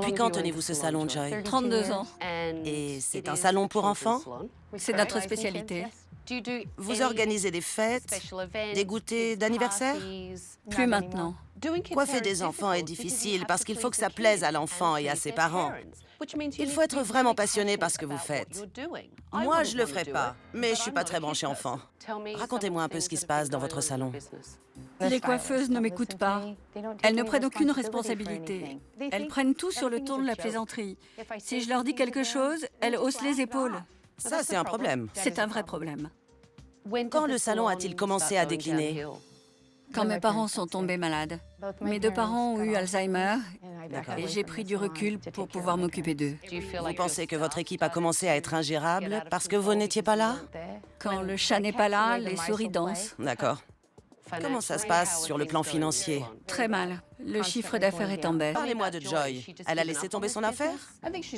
Depuis quand tenez-vous ce salon, Joy? 32 ans. Et c'est un salon pour enfants? C'est notre spécialité. Vous organisez des fêtes, des goûters d'anniversaire? Plus maintenant. Coiffer des enfants est difficile parce qu'il faut que ça plaise à l'enfant et à ses parents. Il faut être vraiment passionné par ce que vous faites. Moi, je le ferai pas, mais je suis pas très branchée enfant. Racontez-moi un peu ce qui se passe dans votre salon. Les coiffeuses ne m'écoutent pas. Elles ne prennent aucune responsabilité. Elles prennent tout sur le ton de la plaisanterie. Si je leur dis quelque chose, elles haussent les épaules. Ça, c'est un problème. C'est un vrai problème. Quand le salon a-t-il commencé à décliner? Quand mes parents sont tombés malades. Mes deux parents ont eu Alzheimer et j'ai pris du recul pour pouvoir m'occuper d'eux. Vous pensez que votre équipe a commencé à être ingérable parce que vous n'étiez pas là? Quand le chat n'est pas là, les souris dansent. D'accord. Comment ça se passe sur le plan financier? Très mal. Le chiffre d'affaires est en baisse. Parlez-moi de Joy. Elle a laissé tomber son affaire?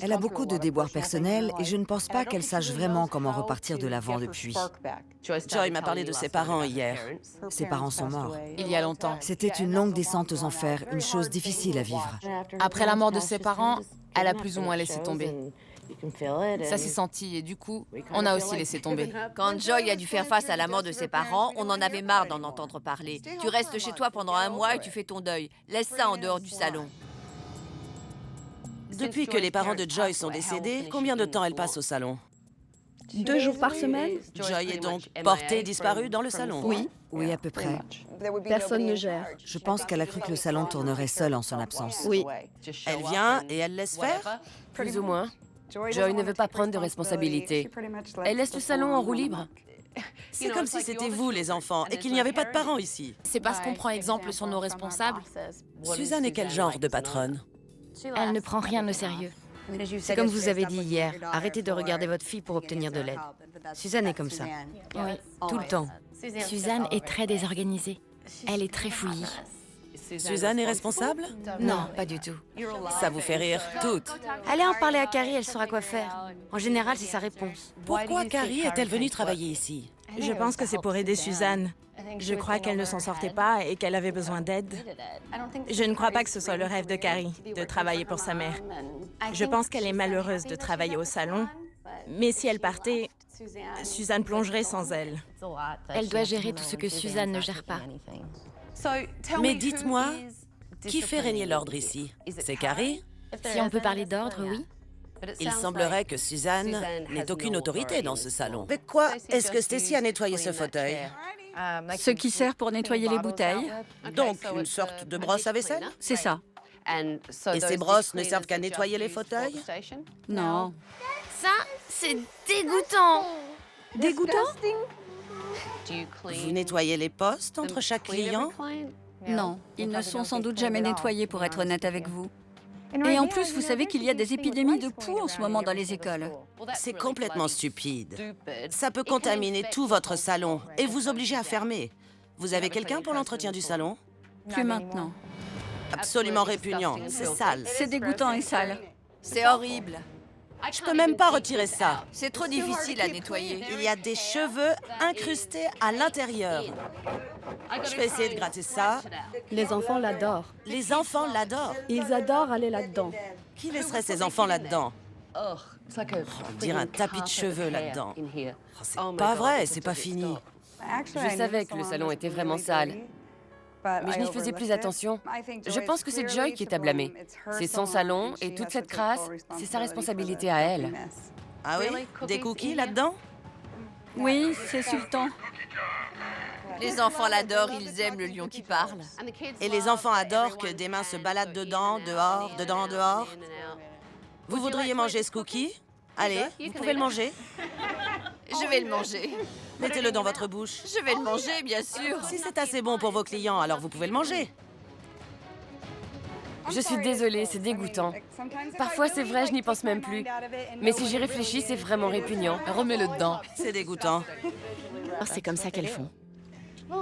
Elle a beaucoup de déboires personnels et je ne pense pas qu'elle sache vraiment comment repartir de l'avant depuis. Joy m'a parlé de ses parents hier. Ses parents sont morts. Il y a longtemps. C'était une longue descente aux enfers, une chose difficile à vivre. Après la mort de ses parents, elle a plus ou moins laissé tomber. Ça s'est senti et du coup, on a aussi laissé tomber. Quand Joy a dû faire face à la mort de ses parents, on en avait marre d'en entendre parler. Tu restes chez toi pendant un mois et tu fais ton deuil. Laisse ça en dehors du salon. Depuis que les parents de Joy sont décédés, combien de temps elle passe au salon? 2 jours par semaine? Joy est donc portée disparue dans le salon? Oui. Oui, à peu près. Personne ne gère. Je pense qu'elle a cru que le salon tournerait seul en son absence. Oui. Elle vient et elle laisse faire? Plus ou moins. Joy ne veut pas prendre de responsabilité. Elle laisse le salon en roue libre. C'est comme si c'était vous, les enfants, et qu'il n'y avait pas de parents ici. C'est parce qu'on prend exemple sur nos responsables. Suzanne est quel genre de patronne? Elle ne prend rien au sérieux. C'est comme vous avez dit hier, arrêtez de regarder votre fille pour obtenir de l'aide. Suzanne est comme ça. Oui. Tout le temps. Suzanne est très désorganisée. Elle est très fouillie. Suzanne est responsable? Non, pas du tout. Ça vous fait rire toutes. Allez en parler à Carrie, elle saura quoi faire. En général, c'est sa réponse. Pourquoi Carrie est-elle venue travailler ici? Je pense que c'est pour aider Suzanne. Je crois qu'elle ne s'en sortait pas et qu'elle avait besoin d'aide. Je ne crois pas que ce soit le rêve de Carrie, de travailler pour sa mère. Je pense qu'elle est malheureuse de travailler au salon, mais si elle partait, Suzanne plongerait sans elle. Elle doit gérer tout ce que Suzanne ne gère pas. Mais dites-moi, qui fait régner l'ordre ici? C'est Carrie? Si on peut parler d'ordre, oui. Il semblerait que Suzanne n'ait aucune autorité dans ce salon. Mais quoi est-ce que Stacy a nettoyé ce fauteuil? Ce qui sert pour nettoyer les bouteilles. Donc, une sorte de brosse à vaisselle? C'est ça. Et ces brosses ne servent qu'à nettoyer les fauteuils? Non. Ça, c'est dégoûtant. Dégoûtant? Vous nettoyez les postes entre chaque client? Non. Ils ne sont sans doute jamais nettoyés, pour être honnête avec vous. Et en plus, vous savez qu'il y a des épidémies de poux en ce moment dans les écoles. C'est complètement stupide. Ça peut contaminer tout votre salon et vous obliger à fermer. Vous avez quelqu'un pour l'entretien du salon? Plus maintenant. Absolument répugnant. C'est sale. C'est dégoûtant et sale. C'est horrible. Je peux même pas retirer ça. C'est trop difficile à nettoyer. Il y a des cheveux incrustés à l'intérieur. Je vais essayer de gratter ça. Les enfants l'adorent. Les enfants l'adorent. Ils adorent aller là-dedans. Qui laisserait ses enfants là-dedans? On dirait un tapis de cheveux là-dedans. Oh, c'est pas vrai, c'est pas fini. Je savais que le salon était vraiment sale. Mais je n'y faisais plus attention. Je pense que c'est Joy qui est à blâmer. C'est son salon et toute cette crasse, c'est sa responsabilité à elle. Ah oui? Des cookies là-dedans? Oui, c'est Sultan. Les enfants l'adorent, ils aiment le lion qui parle. Et les enfants adorent que des mains se baladent dedans, dehors, dedans, dehors. Vous voudriez manger ce cookie? Allez, vous pouvez le manger. Je vais le manger. Mettez-le dans votre bouche. Je vais le manger, bien sûr. Si c'est assez bon pour vos clients, alors vous pouvez le manger. Je suis désolée, c'est dégoûtant. Parfois, c'est vrai, je n'y pense même plus. Mais si j'y réfléchis, c'est vraiment répugnant. Remets-le dedans. C'est dégoûtant. C'est comme ça qu'elles font.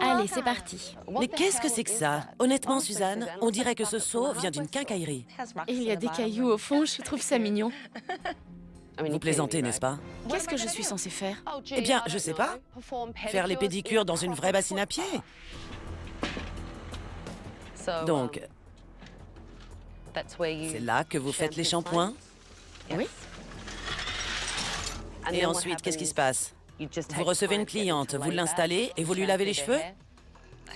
Allez, c'est parti. Mais qu'est-ce que c'est que ça? Honnêtement, Suzanne, on dirait que ce seau vient d'une quincaillerie. Et il y a des cailloux au fond, je trouve ça mignon. Vous plaisantez, n'est-ce pas? Qu'est-ce que je suis censée faire? Eh bien, je sais pas. Faire les pédicures dans une vraie bassine à pied. Donc, C'est là que vous faites les shampoings? Oui. Et ensuite, qu'est-ce qui se passe? Vous recevez une cliente, vous l'installez et vous lui lavez les cheveux?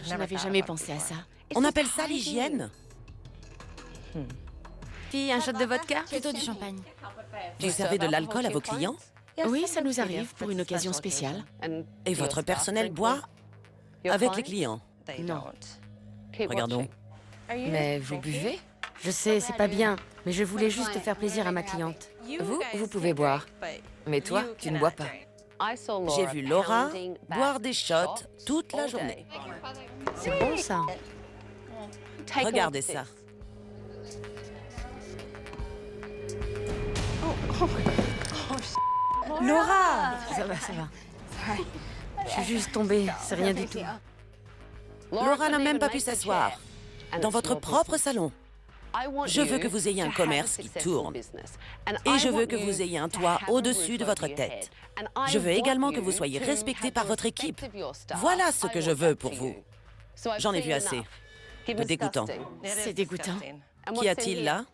Je n'avais jamais pensé à ça. On appelle ça l'hygiène. Fille, un shot de vodka? Plutôt du champagne. Vous servez de l'alcool à vos clients? Oui, ça nous arrive pour une occasion spéciale. Et votre personnel boit avec les clients? Non. Regardons. Mais vous buvez? Je sais, c'est pas bien, mais je voulais juste faire plaisir à ma cliente. Vous pouvez boire. Mais toi, tu ne bois pas. J'ai vu Laura boire des shots toute la journée. C'est bon, ça. Regardez ça. Laura! Ça va, ça va. Je suis juste tombée, c'est rien du tout. Laura n'a même pas pu s'asseoir. Dans votre propre salon. Je veux que vous ayez un commerce qui tourne. Et je veux que vous ayez un toit au-dessus de votre tête. Je veux également que vous soyez respecté par votre équipe. Voilà ce que je veux pour vous. J'en ai vu assez. De dégoûtant. C'est dégoûtant. Qu'y a-t-il là?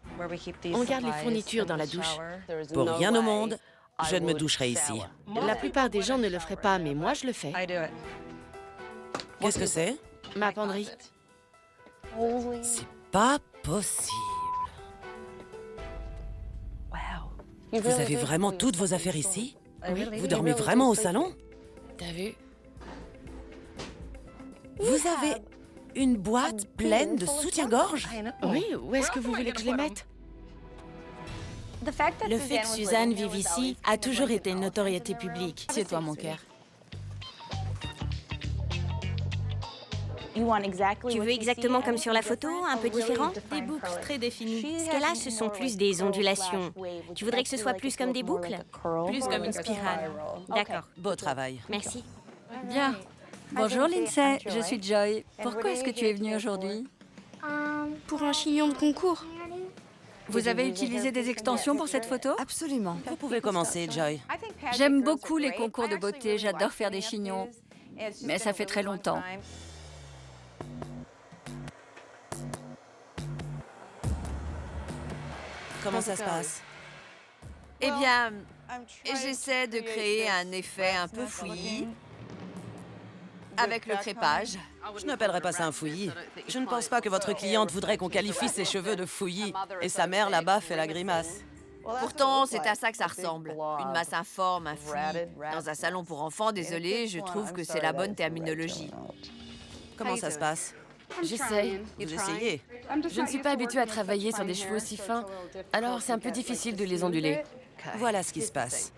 On garde les fournitures dans la douche. Pour rien au monde, je ne me doucherai ici. La plupart des gens ne le feraient pas, mais moi, je le fais. Qu'est-ce que c'est? Ma penderie. C'est pas possible. Vous avez vraiment toutes vos affaires ici? Oui. Vous dormez vraiment au salon? T'as vu? Vous avez une boîte pleine de soutien-gorge? Oui, où est-ce que vous voulez que je les mette? Le fait que Suzanne vive ici a toujours été une notoriété publique. C'est toi, mon cœur. Tu veux exactement comme sur la photo, un peu différent? Des boucles très définies. Ce qu'elle a, ce sont plus des ondulations. Tu voudrais que ce soit plus comme des boucles? Plus comme une spirale. D'accord, Beau travail. merci. Bien. Bonjour Lindsay, je suis Joy. Pourquoi est-ce que tu es venue aujourd'hui? Pour un chignon de concours. Vous avez utilisé des extensions pour cette photo? Absolument. Vous pouvez commencer, Joy. J'aime beaucoup les concours de beauté, j'adore faire des chignons. Mais ça fait très longtemps. Comment ça se passe? Eh bien, j'essaie de créer un effet un peu fouillis avec le crépage. Je n'appellerais pas ça un fouillis. Je ne pense pas que votre cliente voudrait qu'on qualifie ses cheveux de fouillis. Et sa mère, là-bas, fait la grimace. Pourtant, c'est à ça que ça ressemble. Une masse informe, un fouillis. Dans un salon pour enfants, désolé, je trouve que c'est la bonne terminologie. Comment ça se passe? J'essaye. Vous essayez? Je ne suis pas habituée à travailler sur des cheveux aussi fins, alors c'est un peu difficile de les onduler. Voilà ce qui se passe.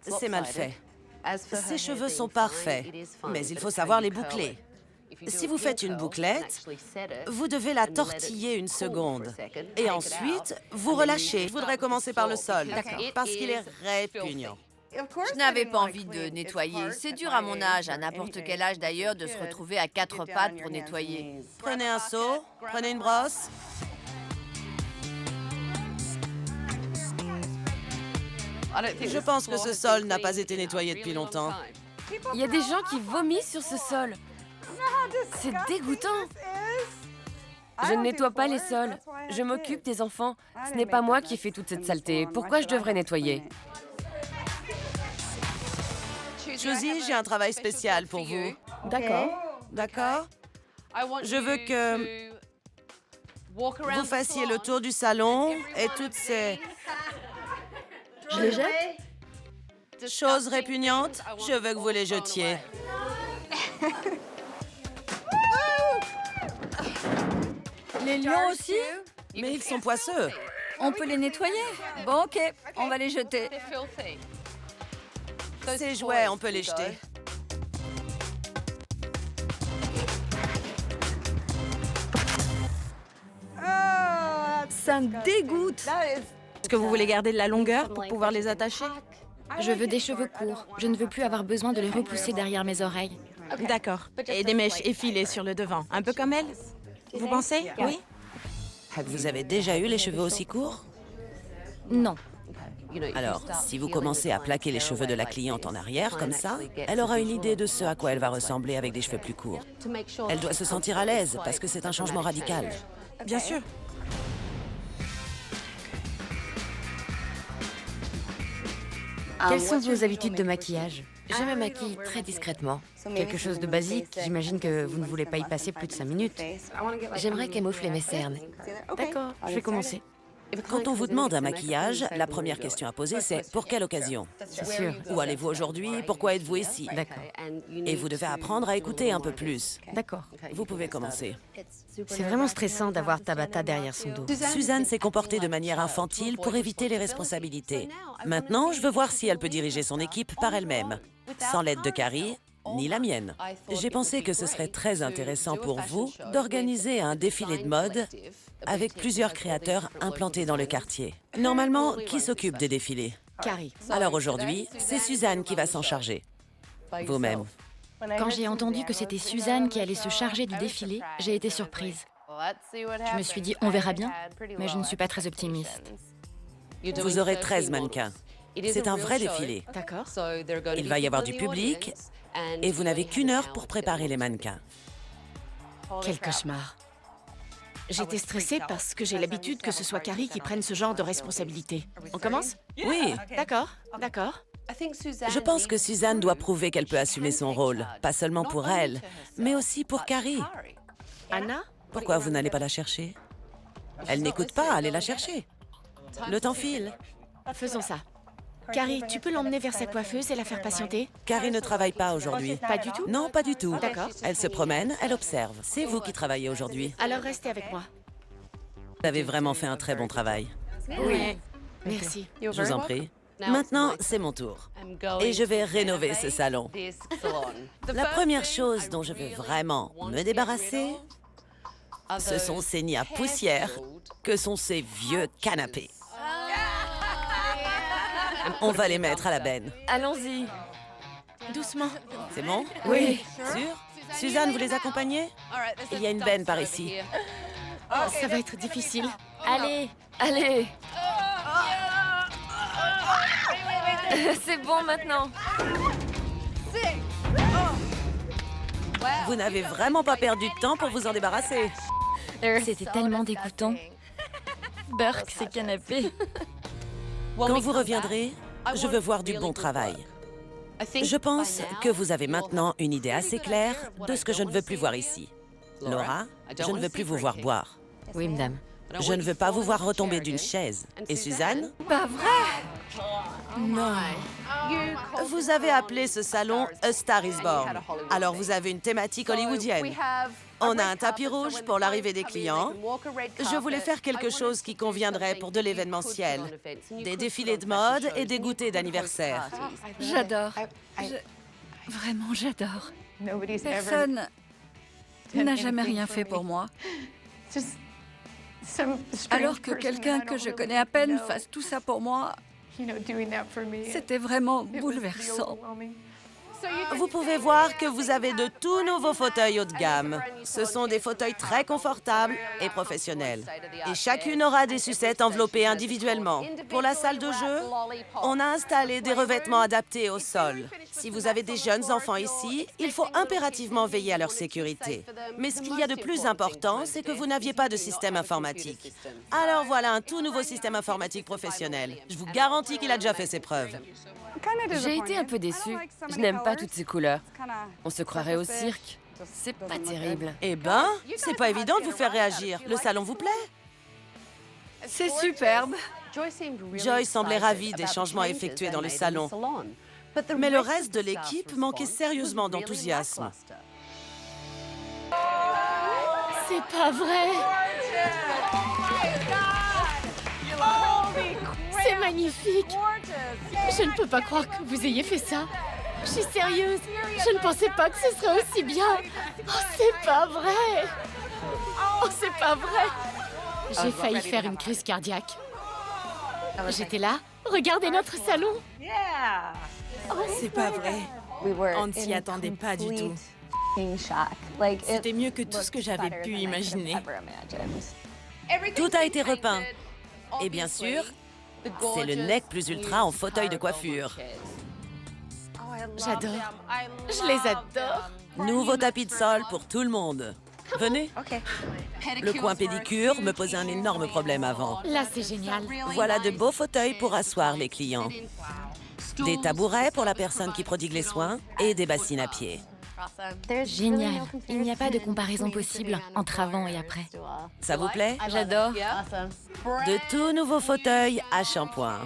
C'est mal fait. Ses cheveux sont parfaits, mais il faut savoir les boucler. Si vous faites une bouclette, vous devez la tortiller une seconde. Et ensuite, vous relâchez. Je voudrais commencer par le sol, parce qu'il est répugnant. Je n'avais pas envie de nettoyer. C'est dur à mon âge, à n'importe quel âge d'ailleurs, de se retrouver à quatre pattes pour nettoyer. Prenez un seau, prenez une brosse. Je pense que ce sol n'a pas été nettoyé depuis longtemps. Il y a des gens qui vomissent sur ce sol. C'est dégoûtant. Je ne nettoie pas les sols. Je m'occupe des enfants. Ce n'est pas moi qui fais toute cette saleté. Pourquoi je devrais nettoyer? Josie, j'ai un travail spécial pour vous. D'accord. D'accord? Je veux que vous fassiez le tour du salon et toutes ces Je les jette? choses répugnantes, je veux que vous les jetiez. Les lions aussi? Mais ils sont poisseux. On peut les nettoyer? Bon, ok, on va les jeter. Ces jouets, on peut les jeter. Ça me dégoûte. Est-ce que vous voulez garder de la longueur pour pouvoir les attacher? Je veux des cheveux courts. Je ne veux plus avoir besoin de les repousser derrière mes oreilles. D'accord. Et des mèches effilées sur le devant, un peu comme elle? Vous pensez? Oui? Vous avez déjà eu les cheveux aussi courts? Non. Alors, si vous commencez à plaquer les cheveux de la cliente en arrière, comme ça, elle aura une idée de ce à quoi elle va ressembler avec des cheveux plus courts. Elle doit se sentir à l'aise, parce que c'est un changement radical. Bien sûr. Quelles sont vos habitudes de maquillage? Je me maquille très discrètement. Quelque chose de basique. J'imagine que vous ne voulez pas y passer plus de 5 minutes. J'aimerais camoufler mes cernes. D'accord, je vais commencer. Quand on vous demande un maquillage, la première question à poser, c'est « Pour quelle occasion ?» C'est sûr. Où allez-vous aujourd'hui? Pourquoi êtes-vous ici? D'accord. Et vous devez apprendre à écouter un peu plus. D'accord. Vous pouvez commencer. C'est vraiment stressant d'avoir Tabata derrière son dos. Suzanne s'est comportée de manière infantile pour éviter les responsabilités. Maintenant, je veux voir si elle peut diriger son équipe par elle-même, sans l'aide de Carrie, ni la mienne. J'ai pensé que ce serait très intéressant pour vous d'organiser un défilé de mode avec plusieurs créateurs implantés dans le quartier. Normalement, qui s'occupe des défilés? Carrie. Alors aujourd'hui, c'est Suzanne qui va s'en charger. Vous-même. Quand j'ai entendu que c'était Suzanne qui allait se charger du défilé, j'ai été surprise. Je me suis dit, on verra bien, mais je ne suis pas très optimiste. Vous aurez 13 mannequins. C'est un vrai défilé. D'accord. Il va y avoir du public et vous n'avez qu'une heure pour préparer les mannequins. Quel cauchemar. J'étais stressée parce que j'ai l'habitude que ce soit Carrie qui prenne ce genre de responsabilité. On commence? Oui, D'accord, d'accord. je pense que Suzanne doit prouver qu'elle peut assumer son rôle, pas seulement pour elle, mais aussi pour Carrie. Anna? Pourquoi vous n'allez pas la chercher? Elle n'écoute pas, allez la chercher. Le temps file. Faisons ça. Carrie, tu peux l'emmener vers sa coiffeuse et la faire patienter? Carrie ne travaille pas aujourd'hui. Pas du tout? Non, pas du tout. D'accord. Elle se promène, elle observe. C'est vous qui travaillez aujourd'hui. Alors restez avec moi. Vous avez vraiment fait un très bon travail. Oui. Merci. Je vous en prie. Maintenant, c'est mon tour. Et je vais rénover ce salon. La première chose dont je veux vraiment me débarrasser, ce sont ces nids à poussière que sont ces vieux canapés. On va les mettre à la benne. Allons-y. Doucement. C'est bon? Oui. Sûr? Suzanne, vous les accompagnez? Il y a une benne par ici. Ça va être difficile. Allez, allez. C'est bon maintenant. Vous n'avez vraiment pas perdu de temps pour vous en débarrasser. C'était tellement dégoûtant. Burke, ces canapés. Quand vous reviendrez, je veux voir du bon travail. Je pense que vous avez maintenant une idée assez claire de ce que je ne veux plus voir ici. Laura, je ne veux plus vous voir boire. Oui, madame. Je ne veux pas vous voir retomber d'une chaise. Et Suzanne? Pas vrai? Non. Vous avez appelé ce salon A Star is Born. Alors vous avez une thématique hollywoodienne. On a un tapis rouge pour l'arrivée des clients. Je voulais faire quelque chose qui conviendrait pour de l'événementiel. Des défilés de mode et des goûters d'anniversaire. J'adore. Vraiment, j'adore. Personne n'a jamais rien fait pour moi. Alors que quelqu'un que je connais à peine fasse tout ça pour moi, c'était vraiment bouleversant. Vous pouvez voir que vous avez de tout nouveaux fauteuils haut de gamme. Ce sont des fauteuils très confortables et professionnels. Et chacune aura des sucettes enveloppées individuellement. Pour la salle de jeu, on a installé des revêtements adaptés au sol. Si vous avez des jeunes enfants ici, il faut impérativement veiller à leur sécurité. Mais ce qu'il y a de plus important, c'est que vous n'aviez pas de système informatique. Alors voilà un tout nouveau système informatique professionnel. Je vous garantis qu'il a déjà fait ses preuves. J'ai été un peu déçue. Je n'aime pas toutes ces couleurs. On se croirait au cirque. C'est pas terrible. Eh ben, c'est pas évident de vous faire réagir. Le salon vous plaît? C'est superbe. Joy semblait ravie des changements effectués dans le salon. Mais le reste de l'équipe manquait sérieusement d'enthousiasme. C'est pas vrai! C'est magnifique! Je ne peux pas croire que vous ayez fait ça. Je suis sérieuse. Je ne pensais pas que ce serait aussi bien. Oh, c'est pas vrai! Oh, c'est pas vrai! J'ai failli faire une crise cardiaque. J'étais là. Regardez notre salon. Oh, c'est pas vrai. On ne s'y attendait pas du tout. C'était mieux que tout ce que j'avais pu imaginer. Tout a été repeint. Et bien sûr, c'est le nec plus ultra en fauteuil de coiffure. J'adore. Je les adore. Nouveau tapis de sol pour tout le monde. Venez. Le coin pédicure me posait un énorme problème avant. Là, c'est génial. Voilà de beaux fauteuils pour asseoir les clients. Des tabourets pour la personne qui prodigue les soins et des bassines à pied. Génial. Il n'y a pas de comparaison possible entre avant et après. Ça vous plaît? J'adore. De tout nouveaux fauteuils à shampoing.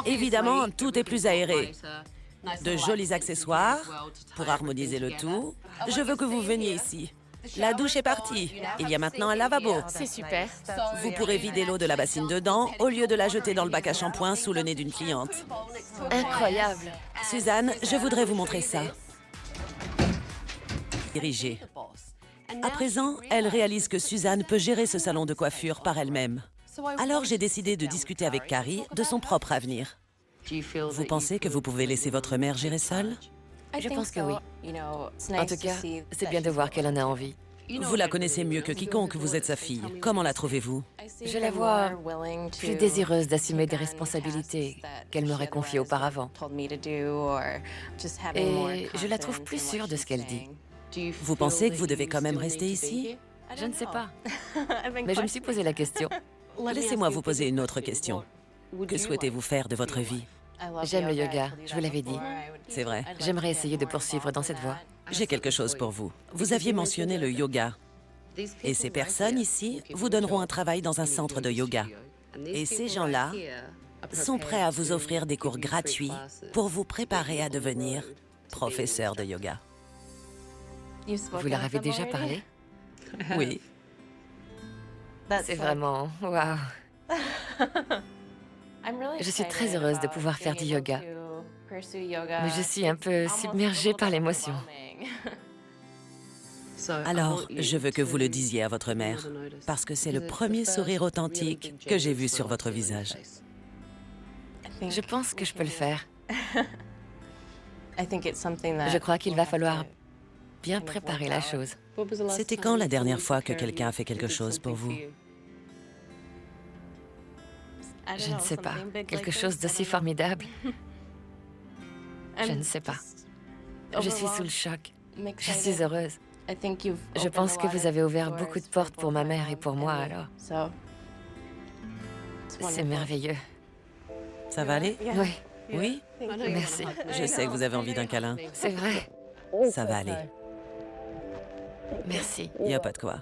Évidemment, tout est plus aéré. De jolis accessoires pour harmoniser le tout. Je veux que vous veniez ici. La douche est partie. Il y a maintenant un lavabo. C'est super. Vous pourrez vider l'eau de la bassine dedans au lieu de la jeter dans le bac à shampoing sous le nez d'une cliente. Incroyable. Suzanne, je voudrais vous montrer ça. Dirigée. À présent, elle réalise que Suzanne peut gérer ce salon de coiffure par elle-même. Alors j'ai décidé de discuter avec Carrie de son propre avenir. Vous pensez que vous pouvez laisser votre mère gérer seule? Je pense que oui. En tout cas, c'est bien de voir qu'elle en a envie. Vous la connaissez mieux que quiconque, vous êtes sa fille. Comment la trouvez-vous? Je la vois plus désireuse d'assumer des responsabilités qu'elle m'aurait confiées auparavant. Et je la trouve plus sûre de ce qu'elle dit. Vous pensez que vous devez quand même rester ici? Je ne sais pas. Mais je me suis posé la question. Laissez-moi vous poser une autre question. Que souhaitez-vous faire de votre vie? J'aime le yoga, je vous l'avais dit. C'est vrai. J'aimerais essayer de poursuivre dans cette voie. J'ai quelque chose pour vous. Vous aviez mentionné le yoga. Et ces personnes ici vous donneront un travail dans un centre de yoga. Et ces gens-là sont prêts à vous offrir des cours gratuits pour vous préparer à devenir professeur de yoga. Vous leur avez déjà parlé? Oui. C'est vraiment... Waouh! Je suis très heureuse de pouvoir faire du yoga. Mais je suis un peu submergée par l'émotion. Alors, je veux que vous le disiez à votre mère, parce que c'est le premier sourire authentique que j'ai vu sur votre visage. Je pense que je peux le faire. Je crois qu'il va falloir bien préparer la chose. C'était quand la dernière fois que quelqu'un a fait quelque chose pour vous? Je ne sais pas. Quelque chose d'aussi formidable. Je ne sais pas. Je suis sous le choc. Je suis heureuse. Je pense que vous avez ouvert beaucoup de portes pour ma mère et pour moi, alors. C'est merveilleux. Ça va aller? Oui. Oui? Merci. Je sais que vous avez envie d'un câlin. C'est vrai. Ça va aller. Merci. Il n'y a pas de quoi.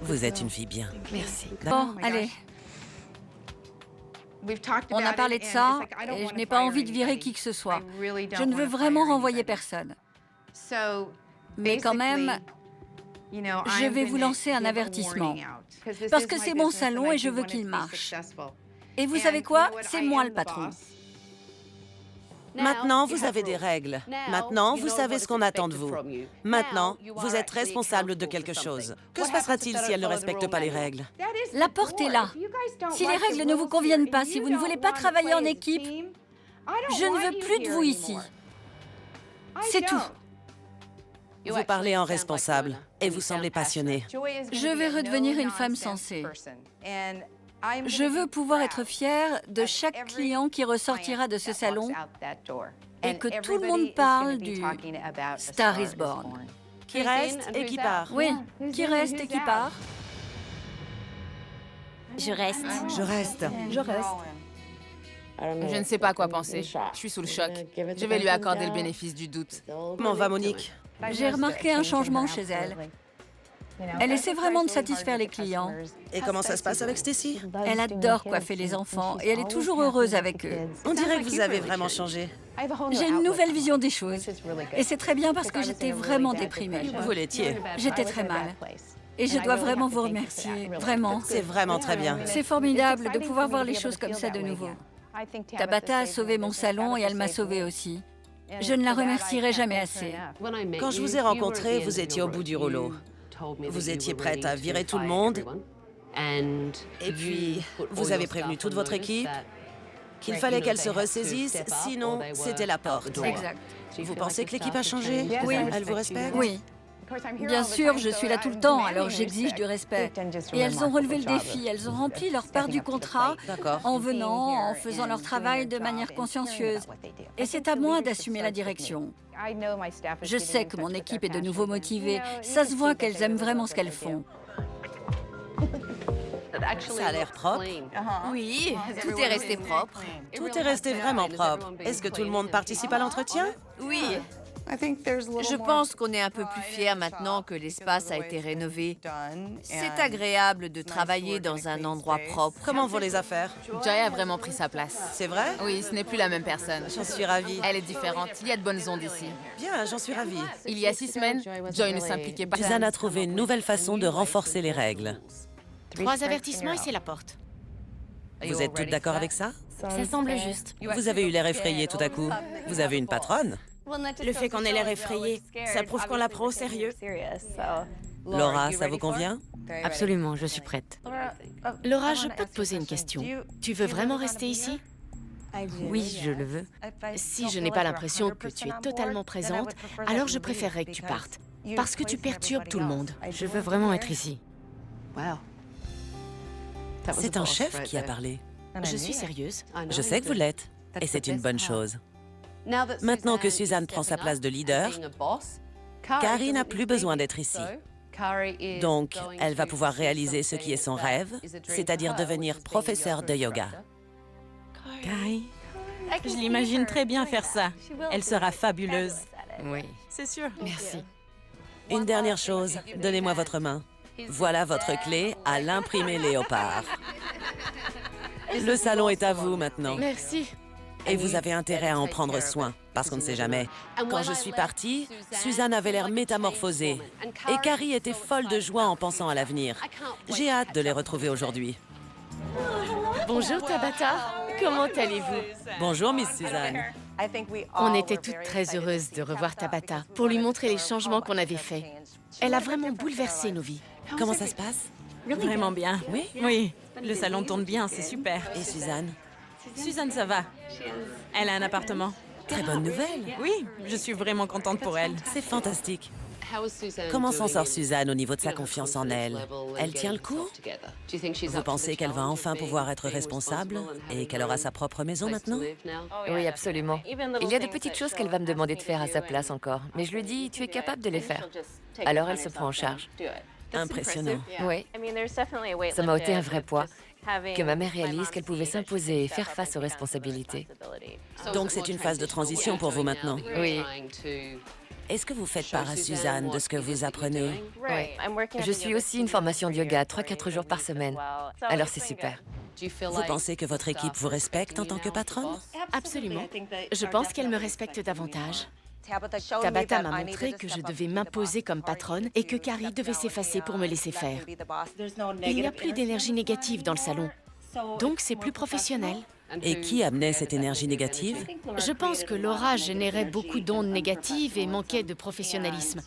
Vous êtes une fille bien. Merci. Bon, allez. On a parlé de ça et je n'ai pas envie de virer qui que ce soit. Je ne veux vraiment renvoyer personne. Mais quand même, je vais vous lancer un avertissement. Parce que c'est mon salon et je veux qu'il marche. Et vous savez quoi? C'est moi le patron. Maintenant, vous avez des règles. Maintenant, vous savez ce qu'on attend de vous. Maintenant, vous êtes responsable de quelque chose. Que se passera-t-il si elle ne respecte pas les règles? La porte est là. Si les règles ne vous conviennent pas, si vous ne voulez pas travailler en équipe, je ne veux plus de vous ici. C'est tout. Vous parlez en responsable et vous semblez passionné. Je vais redevenir une femme sensée. Je veux pouvoir être fière de chaque client qui ressortira de ce salon et que tout le monde parle du Star is Born. Qui reste et qui part. Oui, qui reste et qui part. Je reste. Je reste. Je reste. Je ne sais pas quoi penser. Je suis sous le choc. Je vais lui accorder le bénéfice du doute. Comment va Monique? J'ai remarqué un changement chez elle. Elle essaie vraiment de satisfaire les clients. Et comment ça se passe avec Stacy? Elle adore coiffer les enfants et elle est toujours heureuse avec eux. On dirait que vous avez vraiment changé. J'ai une nouvelle vision des choses. Et c'est très bien parce que j'étais vraiment déprimée. Vous l'étiez. J'étais très mal. Et je dois vraiment vous remercier. Vraiment. C'est vraiment très bien. C'est formidable de pouvoir voir les choses comme ça de nouveau. Tabata a sauvé mon salon et elle m'a sauvée aussi. Je ne la remercierai jamais assez. Quand je vous ai rencontré, vous étiez au bout du rouleau. Vous étiez prête à virer tout le monde. Et puis, vous avez prévenu toute votre équipe qu'il fallait qu'elle se ressaisisse, sinon c'était la porte. Exact. Vous pensez que l'équipe a changé? Oui. Elle vous respecte? Oui. Bien sûr, je suis là tout le temps, alors j'exige du respect. Et elles ont relevé le défi, elles ont rempli leur part du contrat en venant, en faisant leur travail de manière consciencieuse. Et c'est à moi d'assumer la direction. Je sais que mon équipe est de nouveau motivée. Ça se voit qu'elles aiment vraiment ce qu'elles font. Ça a l'air propre. Oui, tout est resté propre. Tout est resté vraiment propre. Est-ce que tout le monde participe à l'entretien? Oui. Je pense qu'on est un peu plus fiers maintenant que l'espace a été rénové. C'est agréable de travailler dans un endroit propre. Comment vont les affaires? Joy a vraiment pris sa place. C'est vrai? Oui, ce n'est plus la même personne. J'en suis ravie. Elle est différente. Il y a de bonnes ondes ici. Bien, j'en suis ravie. Il y a 6 semaines, Joy ne s'impliquait pas. Suzanne a trouvé une nouvelle façon de renforcer les règles. 3 avertissements et c'est la porte. Vous êtes toutes d'accord avec ça? Ça semble juste. Vous avez eu l'air effrayé tout à coup. Vous avez une patronne? Le fait qu'on ait l'air effrayé, ça prouve qu'on la prend au sérieux. Laura, ça vous convient? Absolument, je suis prête. Laura, je peux te poser une question. Tu veux vraiment rester ici? Oui, je le veux. Si je n'ai pas l'impression que tu es totalement présente, alors je préférerais que tu partes. Parce que tu perturbes tout le monde. Je veux vraiment être ici. C'est un chef qui a parlé. Je suis sérieuse. Je sais que vous l'êtes. Et c'est une bonne chose. Maintenant que Suzanne prend sa place de leader, Carrie n'a plus besoin d'être ici. Donc, elle va pouvoir réaliser ce qui est son rêve, c'est-à-dire devenir professeure de yoga. Carrie, je l'imagine très bien faire ça. Elle sera fabuleuse. Oui. C'est sûr. Merci. Une dernière chose, donnez-moi votre main. Voilà votre clé à l'imprimé léopard. Le salon est à vous maintenant. Merci. Et vous avez intérêt à en prendre soin, parce qu'on ne sait jamais. Quand je suis partie, Suzanne avait l'air métamorphosée. Et Carrie était folle de joie en pensant à l'avenir. J'ai hâte de les retrouver aujourd'hui. Bonjour Tabata. Comment allez-vous? Bonjour, Miss Suzanne. On était toutes très heureuses de revoir Tabata pour lui montrer les changements qu'on avait faits. Elle a vraiment bouleversé nos vies. Comment ça se passe? Vraiment bien. Oui? Oui, le salon tourne bien, c'est super. Et Suzanne? Suzanne, ça va. Elle a un appartement. Très bonne nouvelle. Oui, je suis vraiment contente pour elle. C'est fantastique. Comment s'en sort Suzanne au niveau de sa confiance en elle? Elle tient le coup? Vous pensez qu'elle va enfin pouvoir être responsable et qu'elle aura sa propre maison maintenant? Oui, absolument. Il y a de petites choses qu'elle va me demander de faire à sa place encore, mais je lui dis, tu es capable de les faire. Alors elle se prend en charge. Impressionnant. Oui. Ça m'a ôté un vrai poids. Que ma mère réalise qu'elle pouvait s'imposer et faire face aux responsabilités. Donc c'est une phase de transition pour vous maintenant? Oui. Est-ce que vous faites part à Suzanne de ce que vous apprenez? Oui. Je suis aussi une formation de yoga 3-4 jours par semaine. Alors c'est super. Vous pensez que votre équipe vous respecte en tant que patronne? Absolument. Je pense qu'elle me respecte davantage. Tabata m'a montré que je devais m'imposer comme patronne et que Carrie devait s'effacer pour me laisser faire. Il n'y a plus d'énergie négative dans le salon. Donc c'est plus professionnel. Et qui amenait cette énergie négative? Je pense que Laura générait beaucoup d'ondes négatives et manquait de professionnalisme.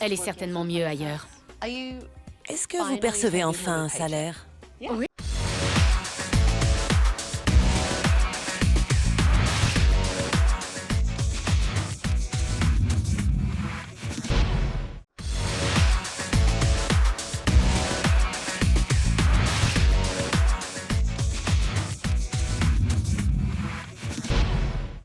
Elle est certainement mieux ailleurs. Est-ce que vous percevez enfin un salaire? Oui.